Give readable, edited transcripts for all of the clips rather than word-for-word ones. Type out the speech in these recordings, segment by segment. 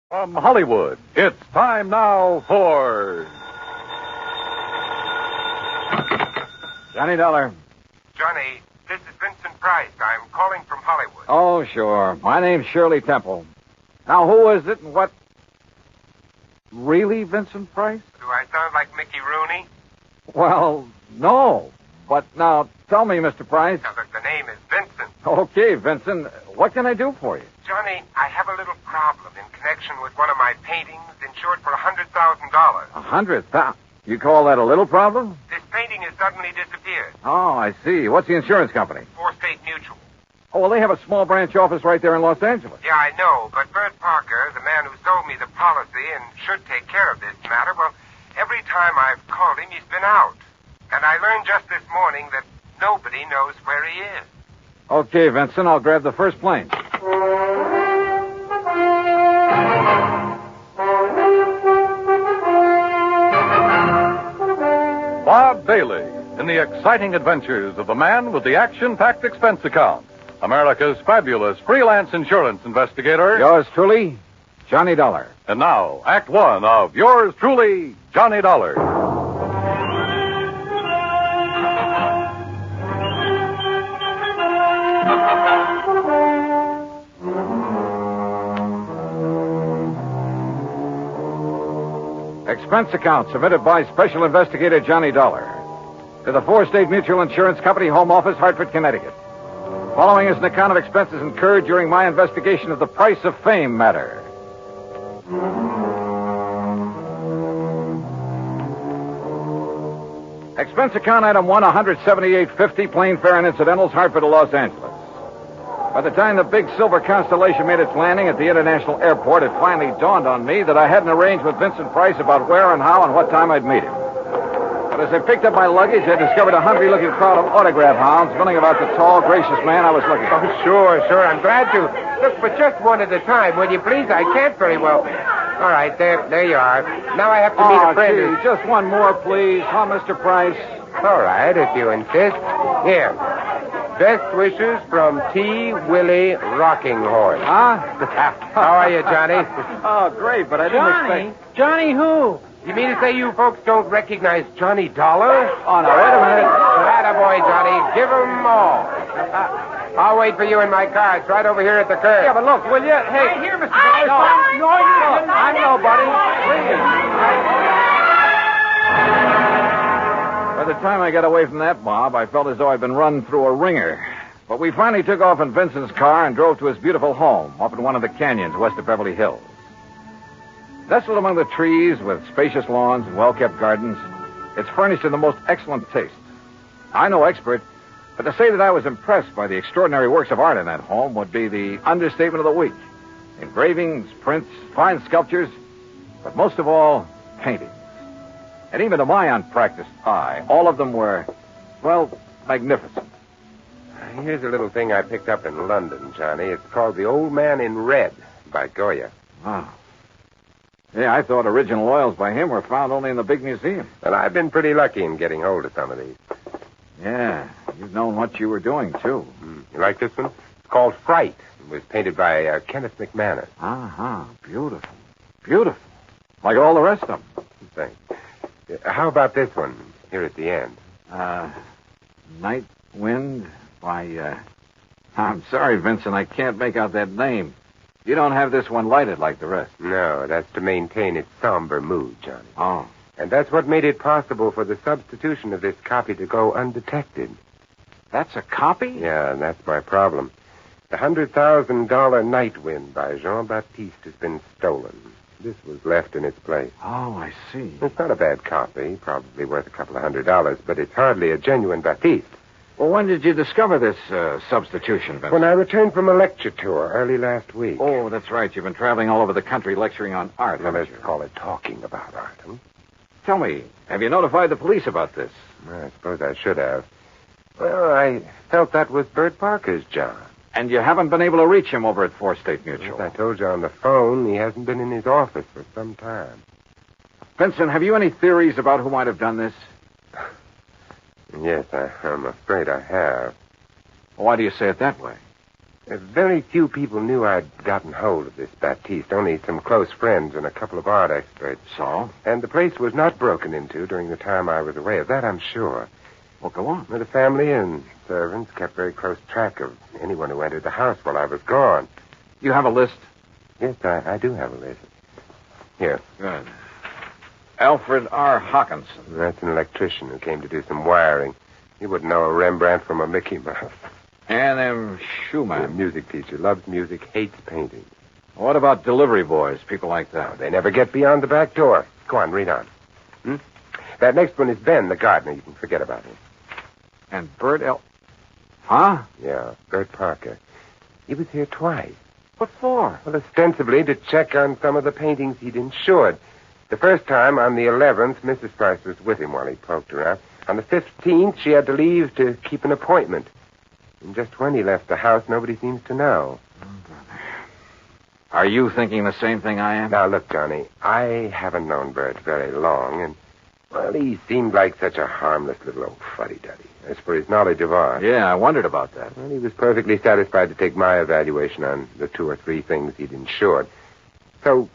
From Hollywood, it's time now for... Johnny Dollar. Johnny, this is Vincent Price. I'm calling from Hollywood. Oh, sure. My name's Shirley Temple. Now, who is it and what... Really, Vincent Price? Do I sound like Mickey Rooney? Well, no. But now, tell me, Mr. Price. Now, look, the name is Vincent. Okay, Vincent. What can I do for you? Johnny, I have a little problem in connection with one of my paintings insured for $100,000. $100,000? You call that a little problem? This painting has suddenly disappeared. Oh, I see. What's the insurance company? State Mutual. Oh, well, they have a small branch office right there in Los Angeles. Yeah, I know, but Bert Parker, the man who sold me the policy and should take care of this matter, well, every time I've called him, he's been out. And I learned just this morning that nobody knows where he is. Okay, Vincent, I'll grab the first plane. Bob Bailey in the exciting adventures of the man with the action-packed expense account. America's fabulous freelance insurance investigator. Yours truly, Johnny Dollar. And now, Act One of yours truly, Johnny Dollar. Expense account submitted by Special Investigator Johnny Dollar to the State Mutual Insurance Company, Home Office, Hartford, Connecticut. Following is an account of expenses incurred during my investigation of the Price of Fame matter. Expense account item 1, $178.50, plane fare and incidentals, Hartford to Los Angeles. By the time the big silver Constellation made its landing at the international airport, it finally dawned on me that I hadn't arranged with Vincent Price about where and how and what time I'd meet him. But as I picked up my luggage, I discovered a hungry-looking crowd of autograph hounds milling about the tall, gracious man I was looking at. Oh, sure. I'm glad to. Look, but just one at a time, will you please? I can't very well. All right, there you are. Now I have to meet a friend. Gee, just one more, please. Huh, Mr. Price? All right, if you insist. Here. Best wishes from T. Willie Rocking Horse. Huh? How are you, Johnny? Oh, great, but I didn't expect... Johnny who? You mean to say you folks don't recognize Johnny Dollar? Oh, now, wait a minute. Attaboy, Johnny. Give 'em all. I'll wait for you in my car. It's right over here at the curb. Yeah, but look, will you? Hey. Right here, Mr. Price. No, I'm nobody. Please. By the time I got away from that mob, I felt as though I'd been run through a ringer. But we finally took off in Vincent's car and drove to his beautiful home up in one of the canyons west of Beverly Hills. Nestled among the trees with spacious lawns and well-kept gardens, it's furnished in the most excellent taste. I'm no expert, but to say that I was impressed by the extraordinary works of art in that home would be the understatement of the week. Engravings, prints, fine sculptures, but most of all, paintings. And even to my unpracticed eye, all of them were, well, magnificent. Here's a little thing I picked up in London, Johnny. It's called The Old Man in Red by Goya. Wow. Yeah, I thought original oils by him were found only in the big museum. Well, I've been pretty lucky in getting hold of some of these. Yeah, you've known what you were doing, too. You like this one? It's called Fright. It was painted by Kenneth McManus. Uh-huh. Beautiful. Beautiful. Like all the rest of them. Thanks. How about this one here at the end? Night Wind by, I'm sorry, Vincent, I can't make out that name. You don't have this one lighted like the rest. No, that's to maintain its somber mood, Johnny. Oh. And that's what made it possible for the substitution of this copy to go undetected. That's a copy? Yeah, and that's my problem. The $100,000 Night Wind by Jean-Baptiste has been stolen. This was left in its place. Oh, I see. It's not a bad copy, probably worth a couple of $100, but it's hardly a genuine Baptiste. Well, when did you discover this substitution, Vincent? When I returned from a lecture tour early last week. Oh, that's right. You've been traveling all over the country lecturing on art. Now, let's call it talking about art, huh? Tell me, have you notified the police about this? Well, I suppose I should have. Well, I felt that was Bert Parker's job. And you haven't been able to reach him over at State Mutual? As I told you on the phone, he hasn't been in his office for some time. Vincent, have you any theories about who might have done this? Yes, I'm afraid I have. Why do you say it that way? Very few people knew I'd gotten hold of this Baptiste. Only some close friends and a couple of art experts. So? And the place was not broken into during the time I was away. Of that I'm sure. Well, go on. The family and servants kept very close track of anyone who entered the house while I was gone. You have a list? Yes, I do have a list. Here. Good. Alfred R. Hawkinson. That's an electrician who came to do some wiring. He wouldn't know a Rembrandt from a Mickey Mouse. And M. A Schumann. music teacher. Loves music, hates painting. What about delivery boys, people like that? They never get beyond the back door. Go on, read on. That next one is Ben, the gardener. You can forget about him. And Bert L. Huh? Yeah, Bert Parker. He was here twice. What for? Well, ostensibly to check on some of the paintings he'd insured. The first time, on the 11th, Mrs. Price was with him while he poked around. On the 15th, she had to leave to keep an appointment. And just when he left the house, nobody seems to know. Are you thinking the same thing I am? Now, look, Johnny, I haven't known Bert very long, and, well, he seemed like such a harmless little old fuddy-duddy. As for his knowledge of art... Yeah, I wondered about that. Well, he was perfectly satisfied to take my evaluation on the 2 or 3 things he'd insured. So,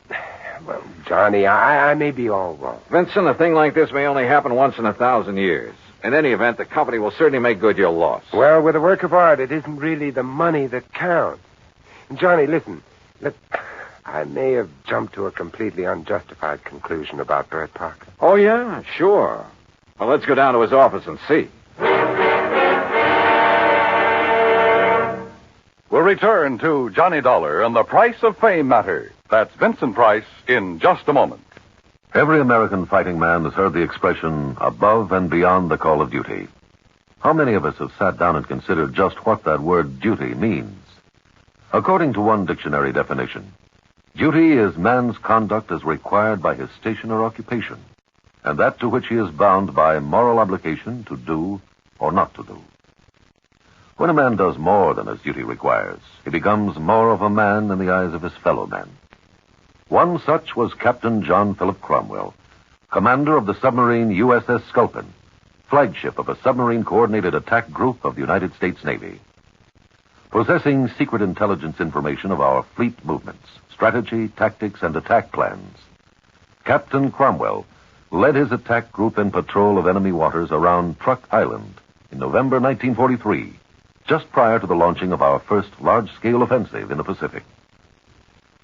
well, Johnny, I may be all wrong. Vincent, a thing like this may only happen once in 1,000 years. In any event, the company will certainly make good your loss. Well, with a work of art, it isn't really the money that counts. And Johnny, listen. Look, I may have jumped to a completely unjustified conclusion about Bert Parker. Oh, yeah? Sure. Well, let's go down to his office and see. We'll return to Johnny Dollar and the Price of Fame matter. That's Vincent Price in just a moment. Every American fighting man has heard the expression, above and beyond the call of duty. How many of us have sat down and considered just what that word duty means? According to one dictionary definition, duty is man's conduct as required by his station or occupation, and that to which he is bound by moral obligation to do or not to do. When a man does more than his duty requires, he becomes more of a man in the eyes of his fellow men. One such was Captain John Philip Cromwell, commander of the submarine USS Sculpin, flagship of a submarine-coordinated attack group of the United States Navy. Possessing secret intelligence information of our fleet movements, strategy, tactics, and attack plans, Captain Cromwell led his attack group in patrol of enemy waters around Truck Island in November 1943, just prior to the launching of our first large-scale offensive in the Pacific.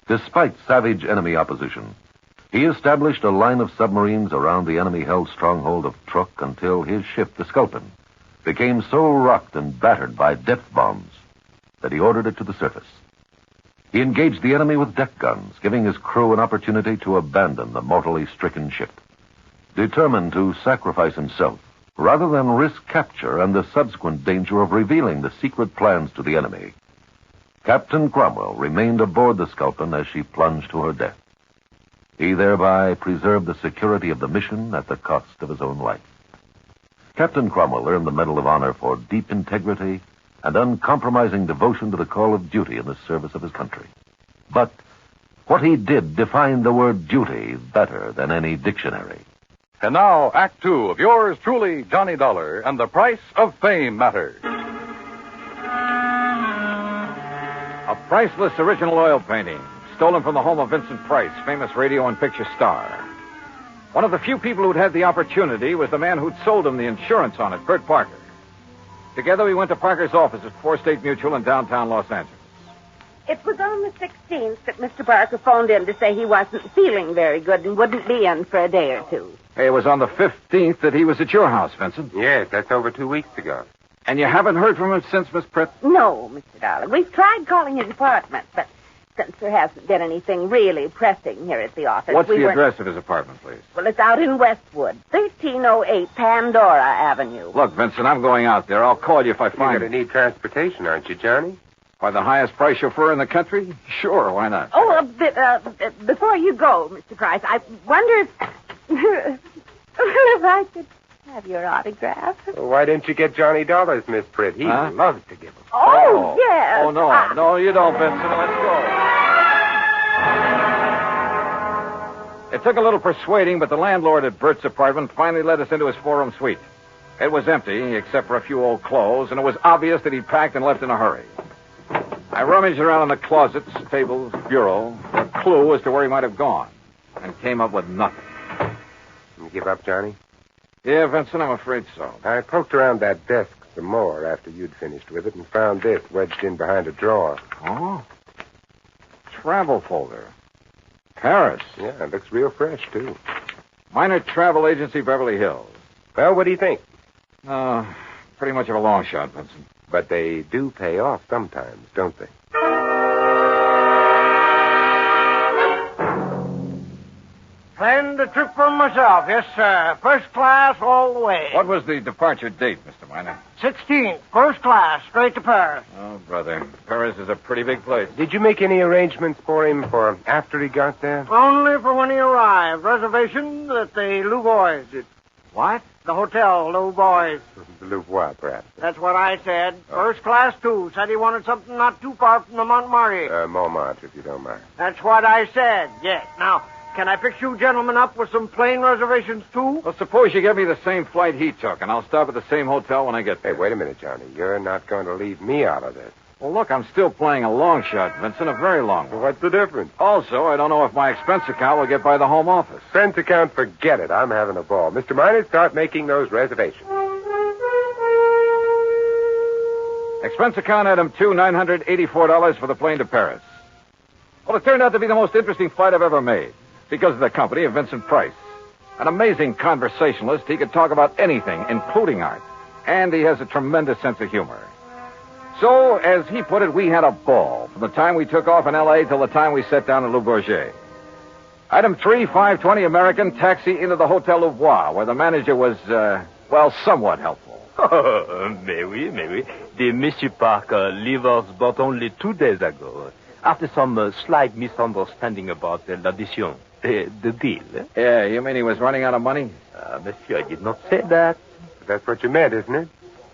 Despite savage enemy opposition, he established a line of submarines around the enemy-held stronghold of Truk until his ship, the Sculpin, became so rocked and battered by depth bombs that he ordered it to the surface. He engaged the enemy with deck guns, giving his crew an opportunity to abandon the mortally stricken ship. Determined to sacrifice himself, rather than risk capture and the subsequent danger of revealing the secret plans to the enemy, Captain Cromwell remained aboard the Sculpin as she plunged to her death. He thereby preserved the security of the mission at the cost of his own life. Captain Cromwell earned the Medal of Honor for deep integrity and uncompromising devotion to the call of duty in the service of his country. But what he did defined the word duty better than any dictionary. And now, Act 2 of yours truly, Johnny Dollar, and the Price of Fame matter. A priceless original oil painting, stolen from the home of Vincent Price, famous radio and picture star. One of the few people who'd had the opportunity was the man who'd sold him the insurance on it, Bert Parker. Together, we went to Parker's office at 4 State Mutual in downtown Los Angeles. It was on the 16th that Mr. Parker phoned in to say he wasn't feeling very good and wouldn't be in for a day or two. Hey, it was on the 15th that he was at your house, Vincent. Yes, that's over 2 weeks ago. And you haven't heard from him since, Miss Pritt? No, Mr. Dollar. We've tried calling his apartment, but since there hasn't been anything really pressing here at the office... What's the address of his apartment, please? Well, it's out in Westwood, 1308 Pandora Avenue. Look, Vincent, I'm going out there. I'll call you if I find You're going to need transportation, aren't you, Johnny? By the highest price chauffeur in the country? Sure, why not? Oh, before you go, Mr. Price, I wonder if... if I could have your autograph. Well, why didn't you get Johnny Dollars, Miss Pritt? He loves to give them. Oh, yes. Oh, no. No, you don't, Vincent. Let's go. It took a little persuading, but the landlord at Bert's apartment finally let us into his 4-room suite. It was empty, except for a few old clothes, and it was obvious that he'd packed and left in a hurry. I rummaged around in the closets, tables, bureau, for a clue as to where he might have gone, and came up with nothing. You give up, Johnny? Yeah, Vincent, I'm afraid so. I poked around that desk some more after you'd finished with it and found this wedged in behind a drawer. Oh? Travel folder. Paris. Yeah, it looks real fresh, too. Minor Travel Agency, Beverly Hills. Well, what do you think? Pretty much of a long shot, Vincent. But they do pay off sometimes, don't they? Planned the trip for myself, yes, sir. First class all the way. What was the departure date, Mr. Miner? 16th, first class, straight to Paris. Oh, brother. Paris is a pretty big place. Did you make any arrangements for him for after he got there? Only for when he arrived. Reservation at the Louvois. What? The hotel, Louvois. The Louvois, perhaps. That's what I said. First class, too. Said he wanted something not too far from the Montmartre. Montmartre, if you don't mind. That's what I said, yes. Now, can I fix you gentlemen up with some plane reservations, too? Well, suppose you get me the same flight he took, and I'll stop at the same hotel when I get there. Hey, wait a minute, Johnny. You're not going to leave me out of this. Well, look, I'm still playing a long shot, Vincent, a very long one. What's the difference? Also, I don't know if my expense account will get by the home office. Expense account, forget it. I'm having a ball. Mr. Miner, start making those reservations. Expense account item 2, $984 for the plane to Paris. Well, it turned out to be the most interesting flight I've ever made because of the company of Vincent Price. An amazing conversationalist. He could talk about anything, including art. And he has a tremendous sense of humor. So, as he put it, we had a ball from the time we took off in L.A. till the time we set down in Le Bourget. Item 3, 5:20 American, taxi into the Hotel Louvois, where the manager was, somewhat helpful. Oh, mais oui. The Monsieur Parker leave us but only 2 days ago, after some slight misunderstanding about l'addition, the deal. Yeah, you mean he was running out of money? Monsieur, I did not say that. That's what you meant, isn't it?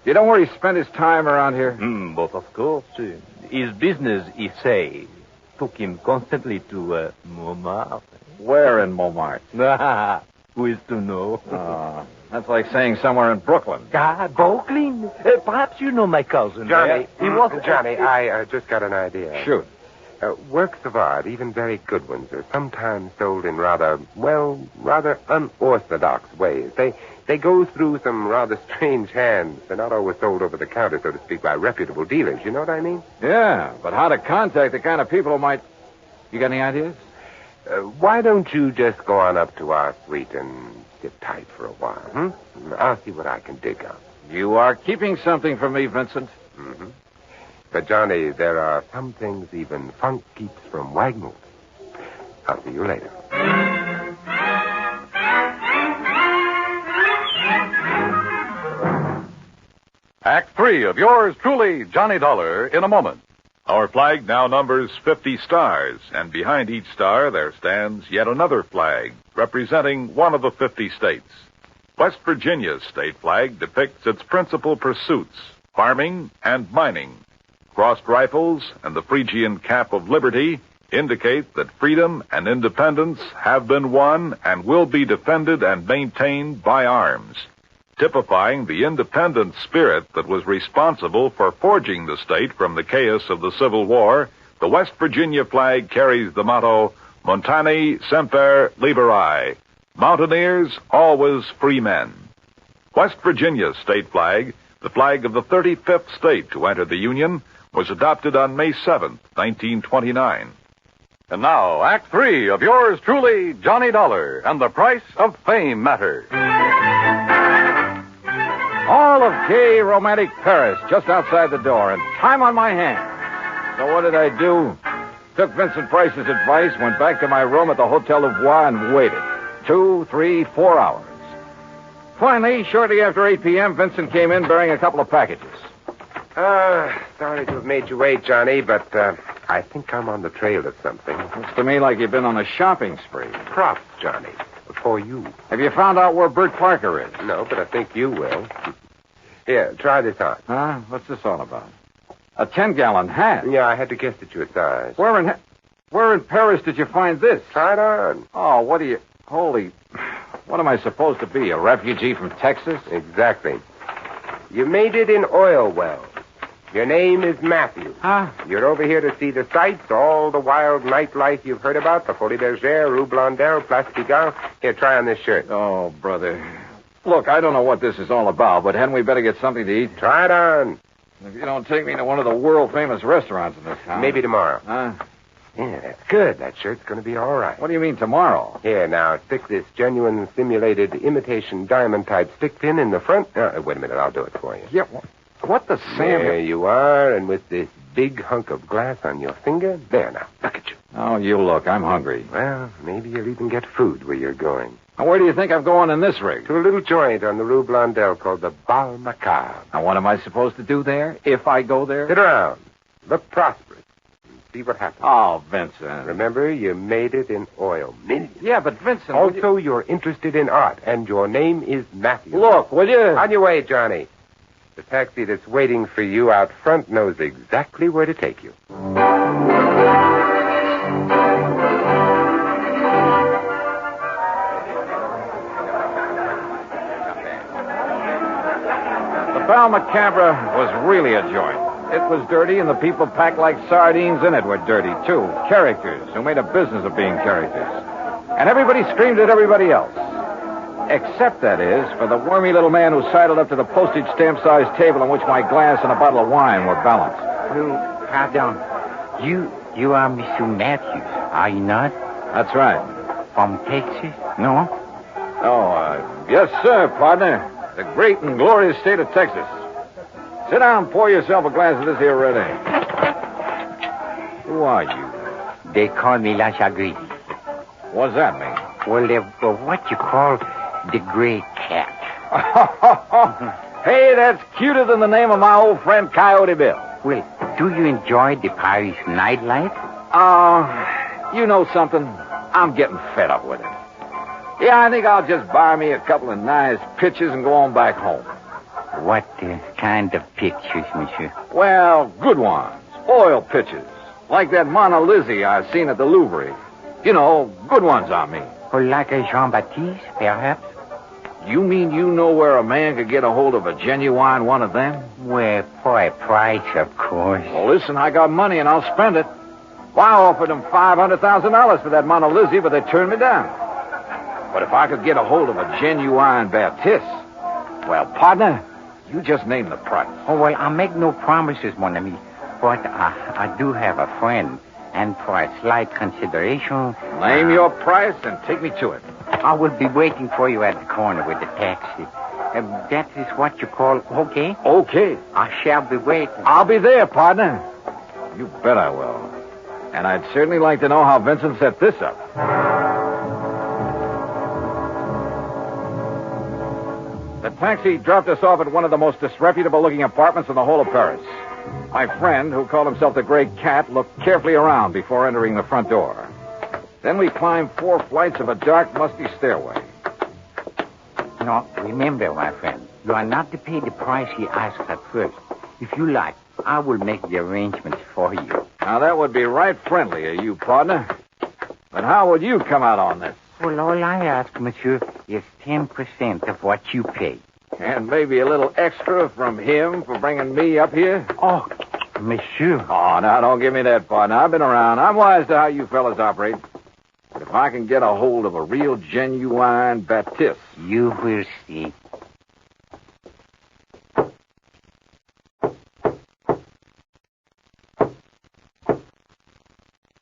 You know where he spent his time around here? But of course. His business, he say, took him constantly to Montmartre. Where in Montmartre? Who is to know? That's like saying somewhere in Brooklyn. Brooklyn? Perhaps you know my cousin. Johnny, He was... Johnny, I just got an idea. Shoot. Works of art, even very good ones, are sometimes sold in rather unorthodox ways. They go through some rather strange hands. They're not always sold over the counter, so to speak, by reputable dealers. You know what I mean? Yeah, but how to contact the kind of people who might... You got any ideas? Why don't you just go on up to our suite and sit tight for a while, I'll see what I can dig up. You are keeping something from me, Vincent. Mm-hmm. But, Johnny, there are some things even funk keeps from wagging. I'll see you later. Act 3 of yours truly, Johnny Dollar, in a moment. Our flag now numbers 50 stars, and behind each star there stands yet another flag, representing one of the 50 states. West Virginia's state flag depicts its principal pursuits, farming and mining. Crossed rifles and the Phrygian cap of liberty indicate that freedom and independence have been won and will be defended and maintained by arms, typifying the independent spirit that was responsible for forging the state from the chaos of the Civil War. The West Virginia flag carries the motto, Montani Semper Liberi, Mountaineers, always free men. West Virginia's state flag, the flag of the 35th state to enter the Union, was adopted on May 7th, 1929. And now, Act 3 of yours truly, Johnny Dollar, and the price of fame matters. All of gay, romantic Paris just outside the door, and time on my hands. So what did I do? Took Vincent Price's advice, went back to my room at the Hotel Louvois, and waited. 2, 3, 4 hours. Finally, shortly after 8 p.m., Vincent came in bearing a couple of packages. Sorry to have made you wait, Johnny, but I think I'm on the trail of something. Looks to me like you've been on a shopping spree. Props, Johnny, for you. Have you found out where Bert Parker is? No, but I think you will. Here, try this on. Huh? What's this all about? A 10-gallon hat? Yeah, I had to guess at your size. Where in Paris did you find this? Try it on. Oh, what do you... Holy... What am I supposed to be, a refugee from Texas? Exactly. You made it in oil wells. Your name is Matthew. Huh? You're over here to see the sights, all the wild nightlife you've heard about, the Folie Bergère, Rue Blondel, Place Pigalle. Here, try on this shirt. Oh, brother. Look, I don't know what this is all about, but hadn't we better get something to eat? Try it on. If you don't take me to one of the world-famous restaurants in this town. Maybe tomorrow. Huh? Yeah, that's good. That shirt's going to be all right. What do you mean tomorrow? Here, now, stick this genuine simulated imitation diamond-type stick pin in the front. Wait a minute, I'll do it for you. Yeah, what the Sam... There you are, and with this big hunk of glass on your finger. There, now, look at you. Oh, you look. I'm hungry. Well, maybe you'll even get food where you're going. Now, where do you think I'm going in this rig? To a little joint on the Rue Blondel called the Bal Macabre. Now, what am I supposed to do there, if I go there? Sit around. Look prosperous. And see what happens. Oh, Vincent. Remember, you made it in oil. Millions. Yeah, but Vincent... Also, you're interested in art, and your name is Matthew. Look, will you... On your way, Johnny. The taxi that's waiting for you out front knows exactly where to take you. The Bal Macabre was really a joint. It was dirty, and the people packed like sardines in it were dirty, too. Characters who made a business of being characters. And everybody screamed at everybody else. Except, that is, for the wormy little man who sidled up to the postage stamp-sized table on which my glass and a bottle of wine were balanced. Oh, pardon. You are Mr. Matthews, are you not? That's right. From Texas? No? Oh, yes, sir, partner. The great and glorious state of Texas. Sit down and pour yourself a glass of this here red ale. Who are you? They call me La Chagrin. What's that mean? Well, they're what you call the gray cat. Hey, that's cuter than the name of my old friend Coyote Bill. Well, do you enjoy the Paris nightlife? You know something? I'm getting fed up with it. Yeah, I think I'll just buy me a couple of nice pictures and go on back home. What kind of pictures, monsieur? Well, good ones. Oil pictures. Like that Mona Lisa I've seen at the Louvre. You know, good ones, I mean. Or like a Jean-Baptiste, perhaps? You mean you know where a man could get a hold of a genuine one of them? Well, for a price, of course. Well, listen, I got money and I'll spend it. Well, I offered them $500,000 for that Mona Lisa, but they turned me down. But if I could get a hold of a genuine Baptiste, well, partner, you just name the price. Oh, well, I make no promises, mon ami. But I do have a friend. And for a slight consideration... Name your price and take me to it. I will be waiting for you at the corner with the taxi. That is what you call okay? Okay. I shall be waiting. I'll be there, partner. You bet I will. And I'd certainly like to know how Vincent set this up. The taxi dropped us off at one of the most disreputable-looking apartments in the whole of Paris. My friend, who called himself the Gray Cat, looked carefully around before entering the front door. Then we climbed 4 flights of a dark, musty stairway. No, remember, my friend, you are not to pay the price he asked at first. If you like, I will make the arrangements for you. Now, that would be right friendly of you, partner. But how would you come out on this? Well, all I ask, monsieur, is 10% of what you pay. And maybe a little extra from him for bringing me up here? Oh, monsieur. Oh, now, don't give me that, partner. I've been around. I'm wise to how you fellas operate. But if I can get a hold of a real, genuine Baptiste... You will see.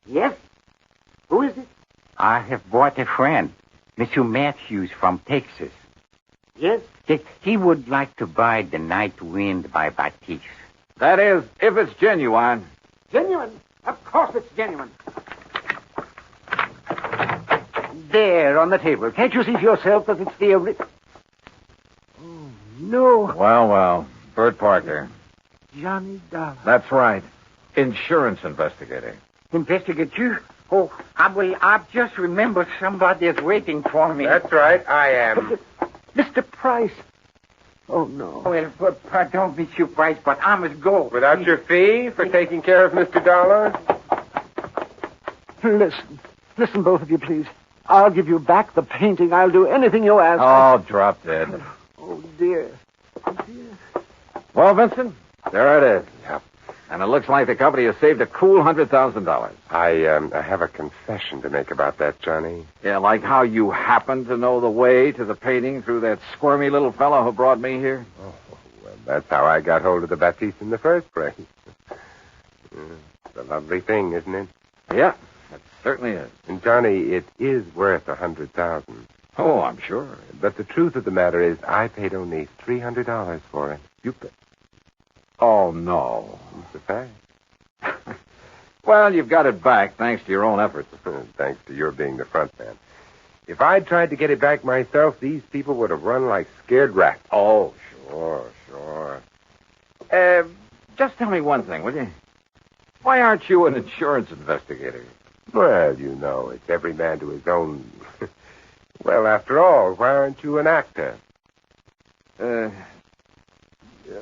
Yes? Who is it? I have brought a friend, Monsieur Matthews from Texas. Yes? He would like to buy The Night Wind by Baptiste. That is, if it's genuine. Genuine? Of course it's genuine. There, on the table. Can't you see for yourself that it's the original? Oh, no. Well. Bert Parker. Johnny Dollar. That's right. Insurance investigator. Investigate you? Oh, I've just remembered somebody is waiting for me. That's right, I am. Mr. Price. Oh, no. Well, pardon, Monsieur Price, but I must go. Without your fee for taking care of Mr. Dollar? Listen, both of you, please. I'll give you back the painting. I'll do anything you ask. Oh, drop dead. Oh, dear. Well, Vincent, There it is. Yep. And it looks like the company has saved a cool $100,000. I have a confession to make about that, Johnny. Yeah, like how you happen to know the way to the painting through that squirmy little fellow who brought me here. Oh, well, that's how I got hold of the Baptiste in the first place. It's a lovely thing, isn't it? Yeah, it certainly is. And, Johnny, it is worth $100,000. Oh, I'm sure. But the truth of the matter is, I paid only $300 for it. You paid? Oh, no. It's a fact. Well, you've got it back thanks to your own efforts. Thanks to your being the front man. If I'd tried to get it back myself, these people would have run like scared rats. Oh, sure. Just tell me one thing, will you? Why aren't you an insurance investigator? Well, you know, it's every man to his own. Well, after all, why aren't you an actor?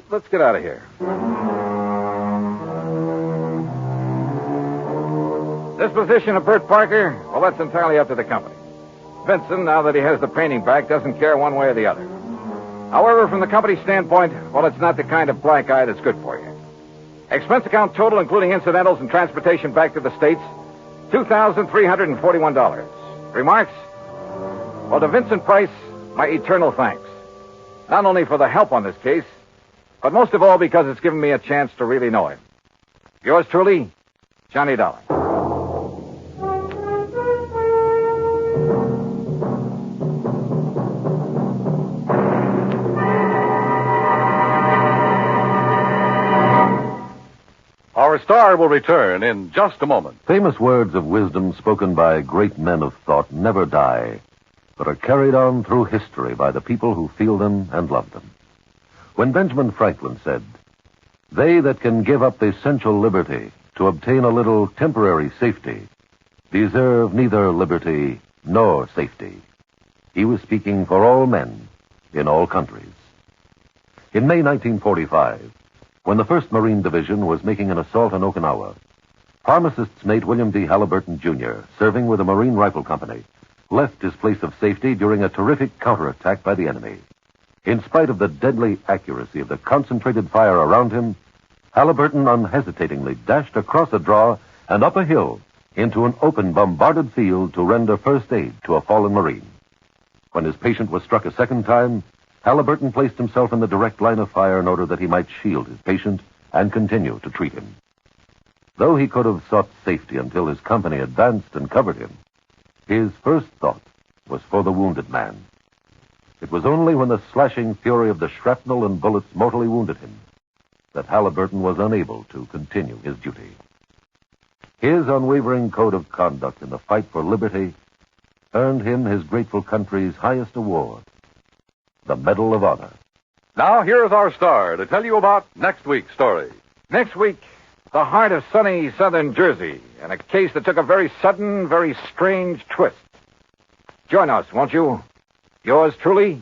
Let's get out of here. Disposition of Bert Parker? Well, that's entirely up to the company. Vincent, now that he has the painting back, doesn't care one way or the other. However, from the company's standpoint, well, it's not the kind of black eye that's good for you. Expense account total, including incidentals and transportation back to the States, $2,341. Remarks? Well, to Vincent Price, my eternal thanks. Not only for the help on this case, but most of all because it's given me a chance to really know him. Yours truly, Johnny Dollar. Our star will return in just a moment. Famous words of wisdom spoken by great men of thought never die, but are carried on through history by the people who feel them and love them. When Benjamin Franklin said, "They that can give up essential liberty to obtain a little temporary safety deserve neither liberty nor safety," he was speaking for all men in all countries. In May 1945, when the 1st Marine Division was making an assault on Okinawa, pharmacist's mate William D. Halliburton, Jr., serving with the Marine Rifle Company, left his place of safety during a terrific counterattack by the enemy. In spite of the deadly accuracy of the concentrated fire around him, Halliburton unhesitatingly dashed across a draw and up a hill into an open, bombarded field to render first aid to a fallen Marine. When his patient was struck a second time, Halliburton placed himself in the direct line of fire in order that he might shield his patient and continue to treat him. Though he could have sought safety until his company advanced and covered him, his first thought was for the wounded man. It was only when the slashing fury of the shrapnel and bullets mortally wounded him that Halliburton was unable to continue his duty. His unwavering code of conduct in the fight for liberty earned him his grateful country's highest award, the Medal of Honor. Now, here is our star to tell you about next week's story. Next week, the heart of sunny southern Jersey, and a case that took a very sudden, very strange twist. Join us, won't you? Yours truly,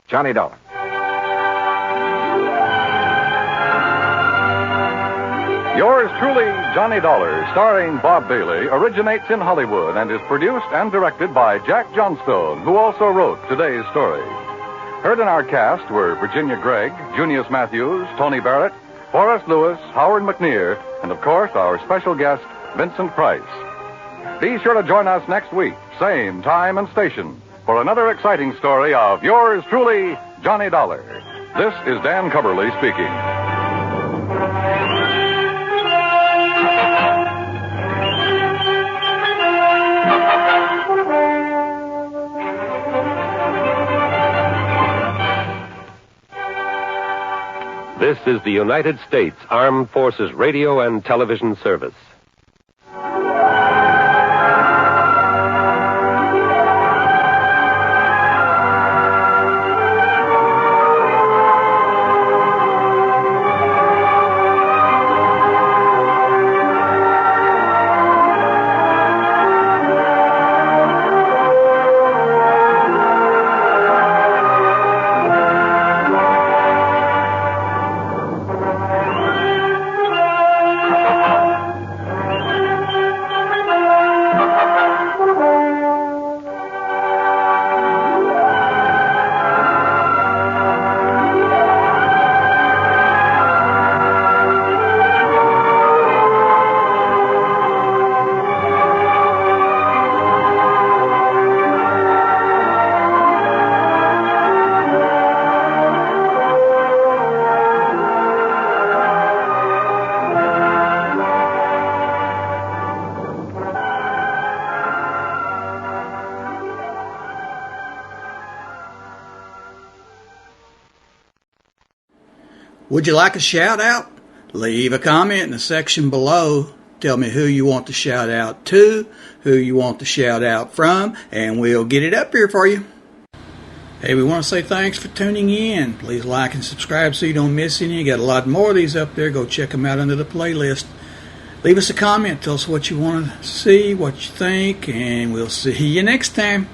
Johnny Dollar. Yours truly, Johnny Dollar, starring Bob Bailey, originates in Hollywood and is produced and directed by Jack Johnstone, who also wrote today's story. Heard in our cast were Virginia Gregg, Junius Matthews, Tony Barrett, Forrest Lewis, Howard McNear, and of course our special guest, Vincent Price. Be sure to join us next week, same time and station, for another exciting story of yours truly, Johnny Dollar. This is Dan Cubberly speaking. This is the United States Armed Forces Radio and Television Service. Would you like a shout out? Leave a comment in the section below. Tell me who you want to shout out to, who you want to shout out from, and we'll get it up here for you. Hey, we want to say thanks for tuning in. Please like and subscribe so you don't miss any. You got a lot more of these up there. Go check them out under the playlist. Leave us a comment. Tell us what you want to see, what you think, and we'll see you next time.